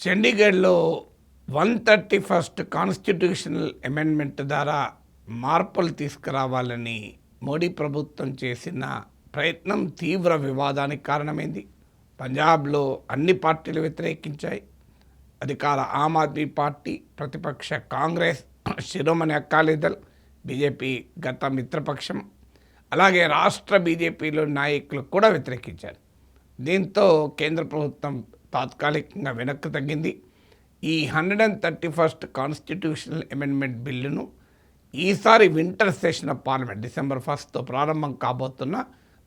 చండీగఢ్లో 131st constitutional amendment ద్వారా మార్పులు తీసుకురావాలని మోడీ ప్రభుత్వం చేసిన ప్రయత్నం తీవ్ర వివాదానికి కారణమైంది. పంజాబ్లో అన్ని పార్టీలు వ్యతిరేకించాయి. అధికార ఆమ్ ఆద్మీ పార్టీ, ప్రతిపక్ష కాంగ్రెస్, శిరోమణి అకాలీదళ్, బీజేపీ గత మిత్రపక్షం, అలాగే రాష్ట్ర బీజేపీలో నాయకులు కూడా వ్యతిరేకించారు. దీంతో కేంద్ర ప్రభుత్వం తాత్కాలికంగా వెనక్కి తగ్గింది. ఈ 131st కాన్స్టిట్యూషనల్ అమెండ్మెంట్ బిల్లును ఈసారి winter session of parliament December 1తో ప్రారంభం కాబోతున్న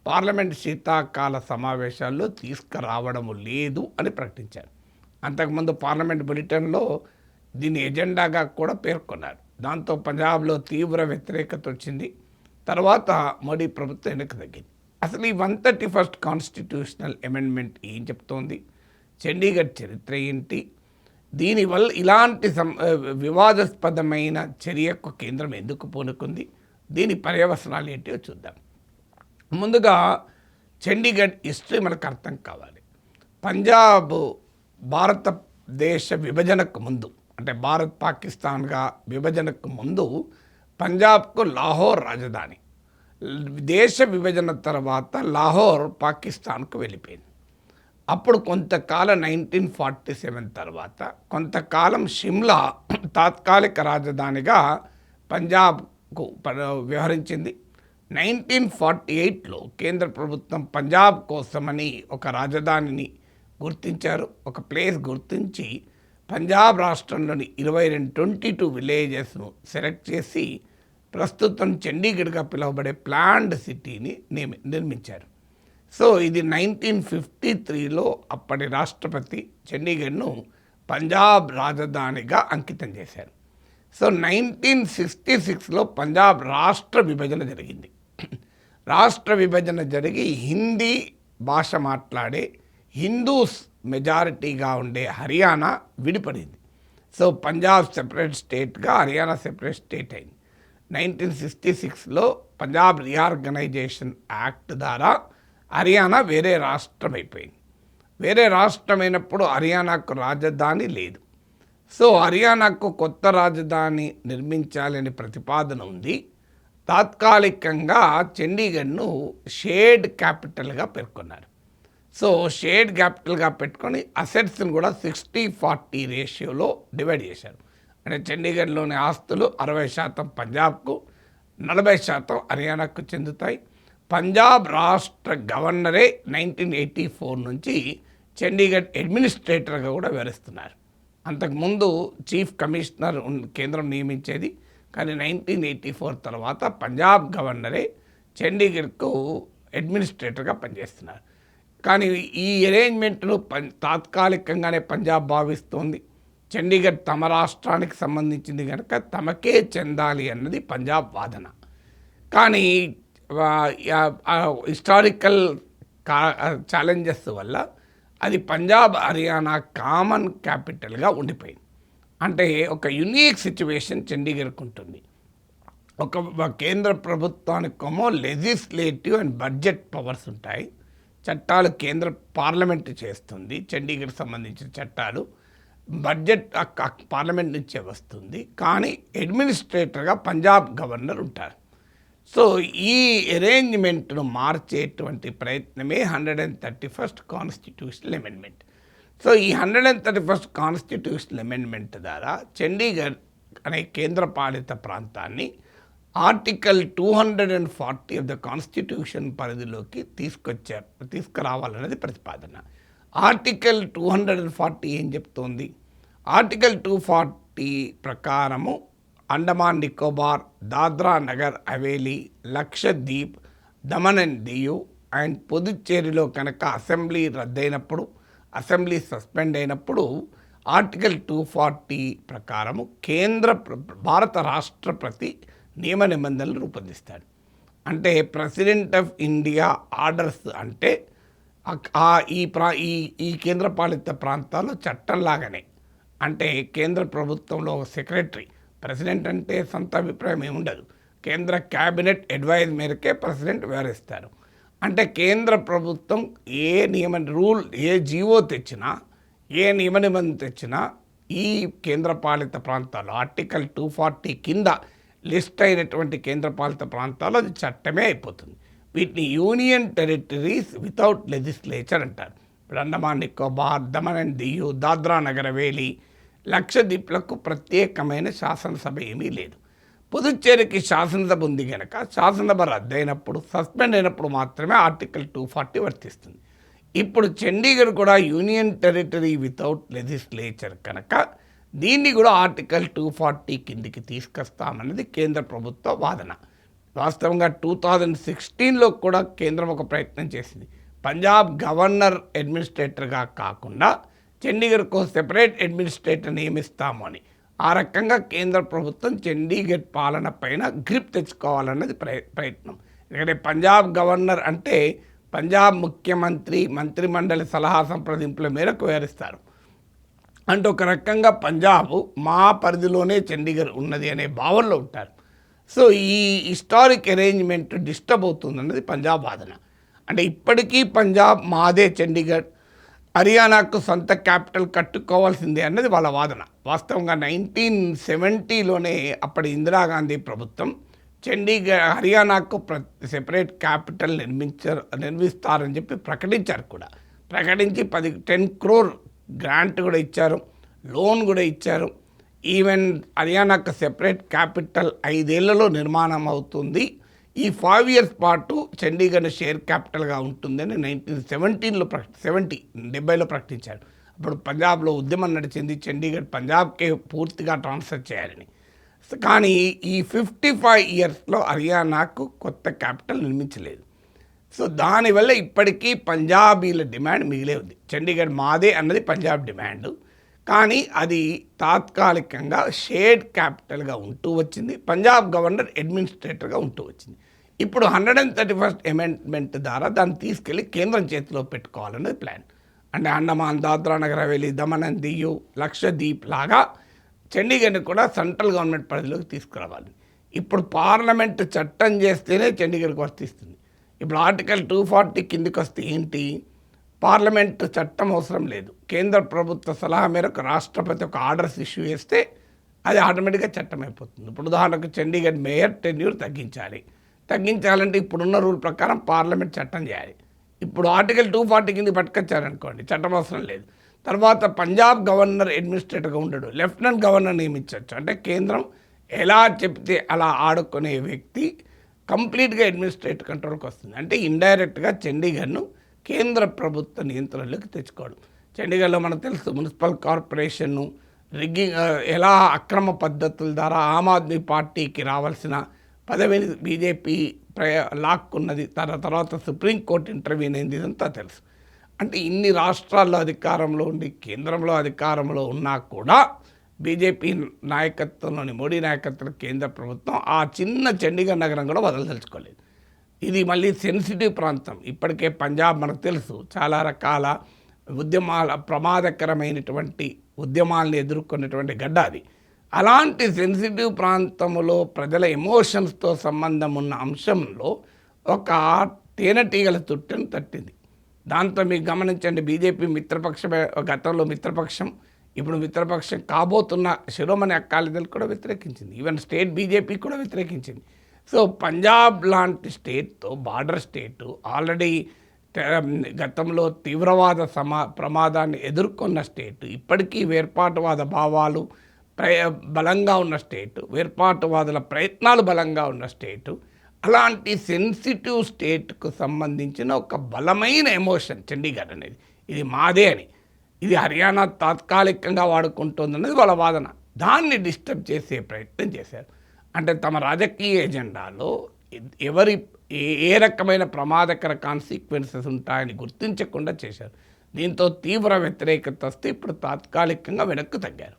పార్లమెంట్ శీతాకాల సమావేశాల్లో తీసుకురావడం లేదు అని ప్రకటించారు. అంతకుముందు పార్లమెంట్ బులెటిన్లో దీని ఎజెండాగా కూడా పేర్కొన్నారు. దాంతో పంజాబ్లో తీవ్ర వ్యతిరేకత వచ్చింది. తర్వాత మోడీ ప్రభుత్వం వెనక్కి తగ్గింది. అసలు ఈ 131st కాన్స్టిట్యూషనల్ అమెండ్మెంట్ ఏం చెప్తోంది? చండీగఢ్ చరిత్ర ఏంటి? దీనివల్ల ఇలాంటి వివాదాస్పదమైన చర్యకు కేంద్రం ఎందుకు పూనుకుంది? దీని పర్యవసనాలు ఏంటో చూద్దాం. ముందుగా చండీగఢ్ హిస్టరీ మనకు అర్థం కావాలి. పంజాబ్ భారతదేశ విభజనకు ముందు, అంటే భారత్ పాకిస్తాన్గా విభజనకు ముందు పంజాబ్కు లాహోర్ రాజధాని. దేశ విభజన తర్వాత లాహోర్ పాకిస్తాన్కు వెళ్ళిపోయింది. అప్పుడు కొంతకాలం 1947 తర్వాత కొంతకాలం షిమ్లా తాత్కాలిక రాజధానిగా పంజాబ్కు వ్యవహరించింది. 1948లో కేంద్ర ప్రభుత్వం పంజాబ్ కోసమని ఒక రాజధానిని గుర్తించారు. ఒక ప్లేస్ గుర్తించి పంజాబ్ రాష్ట్రంలోని 22 విలేజెస్ను సెలెక్ట్ చేసి ప్రస్తుతం చండీగఢ్గా పిలువబడే ప్లాన్డ్ సిటీని నిర్మించారు. సో ఇది 1953లో అప్పటి రాష్ట్రపతి చండీగఢ్ను పంజాబ్ రాజధానిగా అంకితం చేశారు. సో 1966లో పంజాబ్ రాష్ట్ర విభజన జరిగింది. రాష్ట్ర విభజన జరిగి హిందీ భాష మాట్లాడే హిందూస్ మెజారిటీగా ఉండే హర్యానా విడిపడింది. సో పంజాబ్ సెపరేట్ స్టేట్గా, హర్యానా సెపరేట్ స్టేట్ అయింది. 1966లో పంజాబ్ రీఆర్గనైజేషన్ యాక్ట్ ద్వారా హర్యానా వేరే రాష్ట్రం అయిపోయింది. వేరే రాష్ట్రమైనప్పుడు హర్యానాకు రాజధాని లేదు. సో హర్యానాకు కొత్త రాజధాని నిర్మించాలని ప్రతిపాదన ఉంది. తాత్కాలికంగా చండీగఢ్ను షేడ్ క్యాపిటల్గా పేర్కొన్నారు. సో షేడ్ క్యాపిటల్గా పెట్టుకొని అసెట్స్ని కూడా 60-40 రేషియోలో డివైడ్ చేశారు. అంటే చండీగఢ్లోని ఆస్తులు 60% పంజాబ్కు, 40% హర్యానాకు చెందుతాయి. పంజాబ్ రాష్ట్ర గవర్నరే 1984 నుంచి చండీగఢ్ అడ్మినిస్ట్రేటర్గా కూడా వ్యవహరిస్తున్నారు. అంతకుముందు చీఫ్ కమిషనర్ కేంద్రం నియమించేది. కానీ 1984 తర్వాత పంజాబ్ గవర్నరే చండీగఢ్కు అడ్మినిస్ట్రేటర్గా పనిచేస్తున్నారు. కానీ ఈ అరేంజ్మెంట్ను తాత్కాలికంగానే పంజాబ్ భావిస్తోంది. చండీగఢ్ తమ రాష్ట్రానికి సంబంధించింది కనుక తమకే చెందాలి అన్నది పంజాబ్ వాదన. కానీ హిస్టారికల్ ఛాలెంజెస్ వల్ల అది పంజాబ్ హర్యానా కామన్ క్యాపిటల్గా ఉండిపోయింది. అంటే ఒక యునీక్ సిచ్యువేషన్ చండీగఢ్కు ఉంటుంది. ఒక కేంద్ర ప్రభుత్వానికేమో లెజిస్లేటివ్ అండ్ బడ్జెట్ పవర్స్ ఉంటాయి. చట్టాలు కేంద్ర పార్లమెంట్ చేస్తుంది. చండీగఢ్ సంబంధించిన చట్టాలు బడ్జెట్ పార్లమెంట్ నుంచే వస్తుంది. కానీ అడ్మినిస్ట్రేటర్గా పంజాబ్ గవర్నర్ ఉంటారు. సో ఈ అరేంజ్మెంట్ను మార్చేటువంటి ప్రయత్నమే 131st కాన్స్టిట్యూషనల్ అమెండ్మెంట్. సో ఈ 131st కాన్స్టిట్యూషనల్ అమెండ్మెంట్ ద్వారా చండీగఢ్ అనే కేంద్రపాలిత ప్రాంతాన్ని ఆర్టికల్ 240 ఆఫ్ ద కాన్స్టిట్యూషన్ పరిధిలోకి తీసుకురావాలన్నది ప్రతిపాదన. ఆర్టికల్ 240 ఏం చెప్తోంది? ఆర్టికల్ 240 ప్రకారము అండమాన్ నికోబార్, దాద్రా నగర్ హవేలీ, లక్షద్వీప్, దమన్ అండ్ దియు అండ్ పుదుచ్చేరిలో కనుక అసెంబ్లీ రద్దయినప్పుడు, అసెంబ్లీ సస్పెండ్ అయినప్పుడు ఆర్టికల్ 240 ప్రకారము భారత రాష్ట్రపతి నియమ నిబంధనలు రూపొందిస్తాడు. అంటే ప్రెసిడెంట్ ఆఫ్ ఇండియా ఆర్డర్స్ అంటే ఈ కేంద్రపాలిత ప్రాంతాల్లో చట్టంలాగానే. అంటే కేంద్ర ప్రభుత్వంలో సెక్రటరీ, ప్రెసిడెంట్ అంటే సొంత అభిప్రాయం ఏముండదు. కేంద్ర క్యాబినెట్ అడ్వైజ్ మేరకే ప్రెసిడెంట్ వ్యవహరిస్తారు. అంటే కేంద్ర ప్రభుత్వం ఏ నియమ రూల్ ఏ జీవో తెచ్చినా ఏ నియమ నిబంధన తెచ్చినా ఈ కేంద్రపాలిత ప్రాంతాలు ఆర్టికల్ 240 కింద లిస్ట్ అయినటువంటి కేంద్రపాలిత ప్రాంతాలు అది చట్టమే అయిపోతుంది. వీటిని యూనియన్ టెరిటరీస్ వితౌట్ లెజిస్లేచర్ అంటారు. ఇప్పుడు అండమాన్ నికోబార్, దమన్ అండ్ దియు, దాద్రా నగర్ హవేలీ, లక్షద్వీప్లకు ప్రత్యేకమైన శాసనసభ ఏమీ లేదు. పుదుచ్చేరికి శాసనసభ ఉంది కనుక శాసనసభ రద్దయినప్పుడు, సస్పెండ్ అయినప్పుడు మాత్రమే ఆర్టికల్ 240 వర్తిస్తుంది. ఇప్పుడు చండీగఢ్ కూడా యూనియన్ టెరిటరీ వితౌట్ లెజిస్లేచర్ కనుక దీన్ని కూడా ఆర్టికల్ 240 కిందికి తీసుకొస్తామన్నది కేంద్ర ప్రభుత్వ వాదన. వాస్తవంగా 2016లో కూడా కేంద్రం ఒక ప్రయత్నం చేసింది. పంజాబ్ గవర్నర్ అడ్మినిస్ట్రేటర్గా కాకుండా చండీగఢ్కు సెపరేట్ అడ్మినిస్ట్రేటర్ నియమిస్తాము అని. ఆ రకంగా కేంద్ర ప్రభుత్వం చండీగఢ్ పాలన పైన గ్రిప్ తెచ్చుకోవాలన్నది ప్రయత్నం. ఎందుకంటే పంజాబ్ గవర్నర్ అంటే పంజాబ్ ముఖ్యమంత్రి మంత్రిమండలి సలహా సంప్రదింపుల మేరకు వ్యవహరిస్తారు. అంటే ఒక రకంగా పంజాబ్ మా పరిధిలోనే చండీగఢ్ ఉన్నది అనే భావనలో ఉంటారు. సో ఈ హిస్టారిక్ అరేంజ్మెంట్ డిస్టర్బ్ అవుతుందన్నది పంజాబ్ వాదన. అంటే ఇప్పటికీ పంజాబ్ మాదే చండీగఢ్, హర్యానాకు సొంత క్యాపిటల్ కట్టుకోవాల్సిందే అన్నది వాళ్ళ వాదన. వాస్తవంగా 1970లోనే అప్పటి ఇందిరాగాంధీ ప్రభుత్వం హర్యానాకు సెపరేట్ క్యాపిటల్ నిర్మిస్తారని చెప్పి ప్రకటించారు కూడా. ప్రకటించి 10 crore గ్రాంట్ కూడా ఇచ్చారు, లోన్ కూడా ఇచ్చారు. ఈవెన్ హర్యానాకు సెపరేట్ క్యాపిటల్ 5 ఏళ్లలో నిర్మాణం అవుతుంది. ఈ 5 years పాటు చండీగఢ్ షేర్ క్యాపిటల్గా ఉంటుందని 1917లో 70లో ప్రకటించారు. అప్పుడు పంజాబ్లో ఉద్యమం నడిచింది, చండీగఢ్ పంజాబ్కే పూర్తిగా ట్రాన్స్ఫర్ చేయాలని. కానీ ఈ 55 yearsలో హర్యానాకు కొత్త క్యాపిటల్ నిర్మించలేదు. సో దానివల్ల ఇప్పటికీ పంజాబీల డిమాండ్ మిగిలే ఉంది. చండీగఢ్ మాదే అన్నది పంజాబ్ డిమాండ్, కానీ అది తాత్కాలికంగా షేర్డ్ క్యాపిటల్గా ఉంటూ వచ్చింది. పంజాబ్ గవర్నర్ అడ్మినిస్ట్రేటర్గా ఉంటూ వచ్చింది. ఇప్పుడు 131st అమెండ్మెంట్ ద్వారా దాన్ని తీసుకెళ్ళి కేంద్రం చేతిలో పెట్టుకోవాలన్నది ప్లాన్. అంటే అండమాన్, దాద్రా నగర్ హవేలీ, దమన్ అండ్ దియు, లక్షద్వీప్ లాగా చండీగఢ్ని కూడా సెంట్రల్ గవర్నమెంట్ పరిధిలోకి తీసుకురావాలి. ఇప్పుడు పార్లమెంట్ చట్టం చేస్తేనే చండీగఢ్కి వర్తిస్తుంది. ఇప్పుడు ఆర్టికల్ 240 కిందికి వస్తే ఏంటి, పార్లమెంట్ చట్టం అవసరం లేదు. కేంద్ర ప్రభుత్వ సలహా మేరకు రాష్ట్రపతి ఒక ఆర్డర్స్ ఇష్యూ చేస్తే అది ఆటోమేటిక్గా చట్టం అయిపోతుంది. ఇప్పుడు ఉదాహరణకు చండీగఢ్ మేయర్ టెన్యూర్ తగ్గించాలంటే ఇప్పుడున్న రూల్ ప్రకారం పార్లమెంట్ చట్టం చేయాలి. ఇప్పుడు ఆర్టికల్ 240 కింద పట్టుకొచ్చారనుకోండి, చట్టం అవసరం లేదు. తర్వాత పంజాబ్ గవర్నర్ అడ్మినిస్ట్రేటర్గా ఉండడు, లెఫ్టినెంట్ గవర్నర్ నియమించవచ్చు. అంటే కేంద్రం ఎలా చెప్తే అలా ఆడుకునే వ్యక్తి కంప్లీట్గా అడ్మినిస్ట్రేటివ్ కంట్రోల్కి వస్తుంది. అంటే ఇండైరెక్ట్గా చండీగఢ్ను కేంద్ర ప్రభుత్వ నియంత్రణలోకి తెచ్చుకోవడం. చండీగఢ్లో మనకు తెలుసు మున్సిపల్ కార్పొరేషన్ను రిగ్గింగ్ ఎలా అక్రమ పద్ధతుల ద్వారా ఆమ్ ఆద్మీ పార్టీకి రావాల్సిన పదవిని బీజేపీ లాక్కున్నది. తర్వాత సుప్రీంకోర్టు ఇంటర్వ్యూన్ అయింది, ఇదంతా తెలుసు. అంటే ఇన్ని రాష్ట్రాల్లో అధికారంలో ఉండి కేంద్రంలో అధికారంలో ఉన్నా కూడా బీజేపీ నాయకత్వంలోని మోడీ నాయకత్వంలో కేంద్ర ప్రభుత్వం ఆ చిన్న చండీగఢ్ నగరం కూడా వదలదలుచుకోలేదు. ఇది మళ్ళీ సెన్సిటివ్ ప్రాంతం. ఇప్పటికే పంజాబ్ మనకు తెలుసు చాలా రకాల ప్రమాదకరమైనటువంటి ఉద్యమాలను ఎదుర్కొన్నటువంటి గడ్డ అది. అలాంటి సెన్సిటివ్ ప్రాంతంలో ప్రజల ఎమోషన్స్తో సంబంధం ఉన్న అంశంలో ఒక తేనెటీగల తుట్టను తట్టింది. దాంతో మీకు గమనించండి, బీజేపీ మిత్రపక్షమే, గతంలో మిత్రపక్షం, ఇప్పుడు మిత్రపక్షం కాబోతున్న శిరోమణి అకాలీదళ్ కూడా వ్యతిరేకించింది. ఈవెన్ స్టేట్ బీజేపీ కూడా వ్యతిరేకించింది. సో పంజాబ్ లాంటి స్టేట్తో బార్డర్ స్టేటు, ఆల్రెడీ గతంలో తీవ్రవాద ప్రమాదాన్ని ఎదుర్కొన్న స్టేటు, ఇప్పటికీ వేర్పాటువాద భావాలు బలంగా ఉన్న స్టేటు, వేర్పాటువాదుల ప్రయత్నాలు బలంగా ఉన్న స్టేటు, అలాంటి సెన్సిటివ్ స్టేట్కు సంబంధించిన ఒక బలమైన ఎమోషన్ చండీగఢ్ అనేది. ఇది మాదే అని, ఇది హర్యానా తాత్కాలికంగా వాడుకుంటుందన్నది వాళ్ళ వాదన. దాన్ని డిస్టర్బ్ చేసే ప్రయత్నం చేశారు. అంటే తమ రాజకీయ ఎజెండాలో ఏ రకమైన ప్రమాదకర కాన్సిక్వెన్సెస్ ఉంటాయని గుర్తించకుండా చేశారు. దీంతో తీవ్ర వ్యతిరేకత వస్తే ఇప్పుడు తాత్కాలికంగా వెనక్కు తగ్గారు.